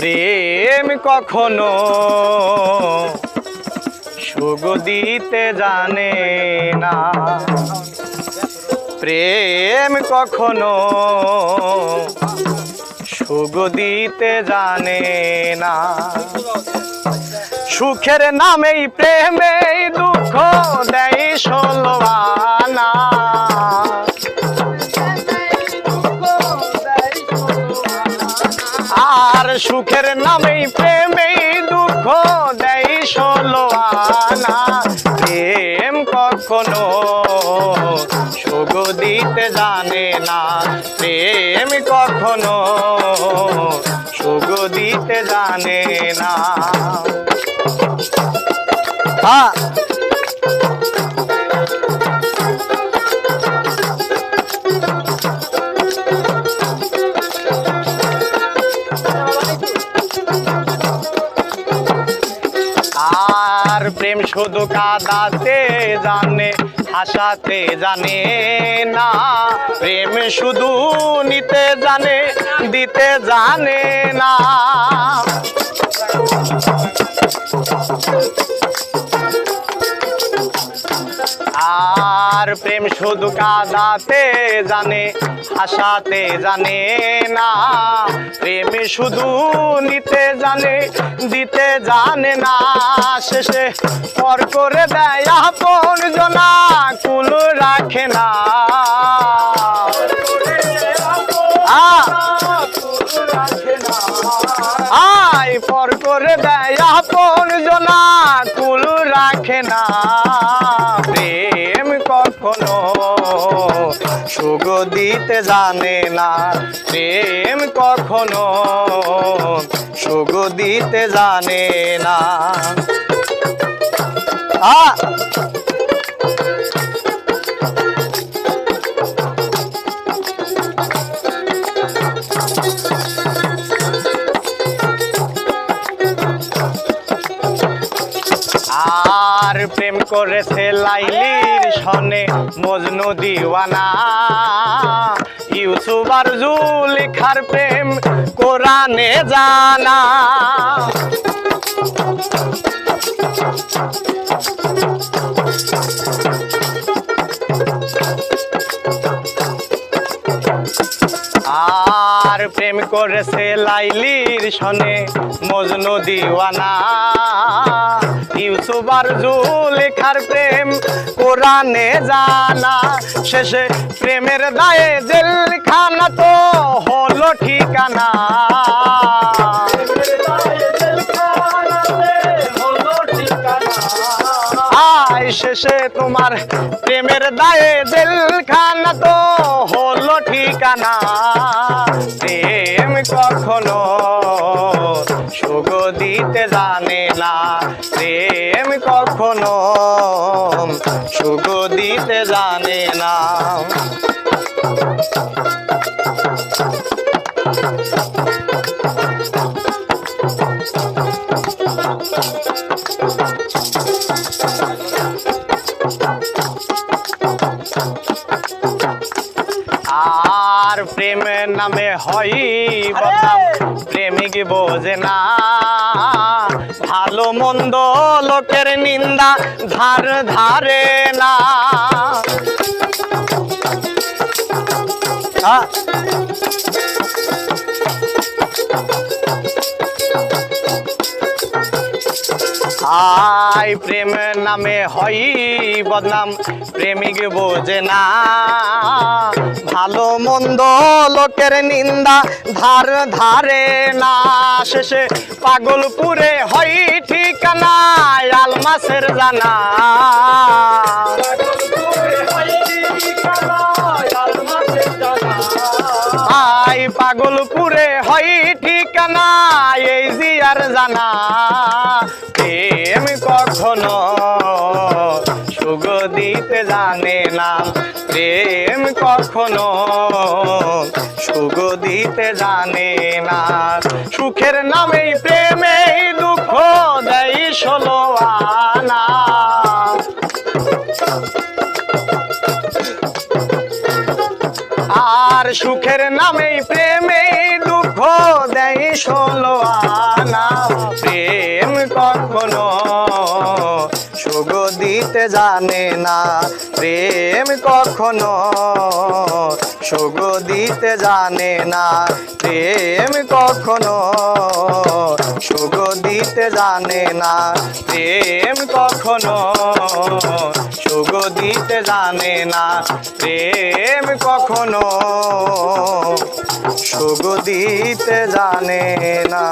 প্রেম কখনো সুখ দিতে জানে না, প্রেম কখনো সুখ দিতে জানে না। সুখের নামেই প্রেমেই দুঃখ দেয় ষোলো আনা, আর সুখের নামেই প্রেমেই দুঃখ দেয় ষোলো আনা। প্রেম কখনো সুখ দিতে জানে না, প্রেম কখনো সুখ দিতে জানে না। আর প্রেম শুধু কাঁদাতে জানে, হাসাতে জানে না। প্রেম শুধু নিতে জানে, দিতে জানে না। আর প্রেম শুধু কাঁদাতে জানে, হাসাতে জানে না। প্রেম শুধু নিতে জানে, দিতে জানে না। শেষে পর করে দেয় আপন জনা, কুল রাখে না। আয় পর করে দেয় আপন জনা, কুল রাখে না। প্রেম কখনো সুখ দিতে জানে না, প্রেম কখনো সুখ দিতে জানে না। আর প্রেম করেছে লাইলির সনে মজনু দিওয়ানা। ইউসুফ আর জুলেখার প্রেম কোরআনে জানা। আর প্রেম করেছে লাইলির সনে মজনু দিওয়ানা। ইউসুফ আর জুলেখার প্রেম কোরআনে জানা। শেষে প্রেমের দায়ে জেলখানা তো হলো ঠিকানা। আয় শেষে তোমার প্রেমের দায়ে জেলখানা তো হলো ঠিকানা। প্রেম কখনো সুখ দিতে জানে না, প্রেম কখনো সুখ দিতে জানে না। আর প্রেমের নামে হয় বদনাম, প্রেমিক বোঝে না। ভালো মন্দ লোকের নিন্দা ধার ধারে না। আয় প্রেম নামে হয় বদনাম, প্রেমিক বোঝে না। ভালো মন্দ লোকের নিন্দা ধার ধারে না। শেষে পাগলপুরে হয় ঠিকানা, আলমাসের জানা। আয় পাগলপুরে হয় ঠিকানা, এই জিয়ার জানা। প্রেম কখনো সুখ দিতে জানে না, প্রেম কখনো সুখ দিতে জানে না। সুখের নামেই প্রেমেই দুঃখ দেয় ষোলো আনা। আর সুখের নামেই প্রেমেই দুঃখ দেয় 16 আনা প্রেম কখনো সুখ দিতে জানে না প্রেম কখনো সুখ দিতে জানে না প্রেম কখনো সুখ দিতে জানে না প্রেম কখনো সুখ দিতে জানে না প্রেম কখনো সুখ দিতে জানে না।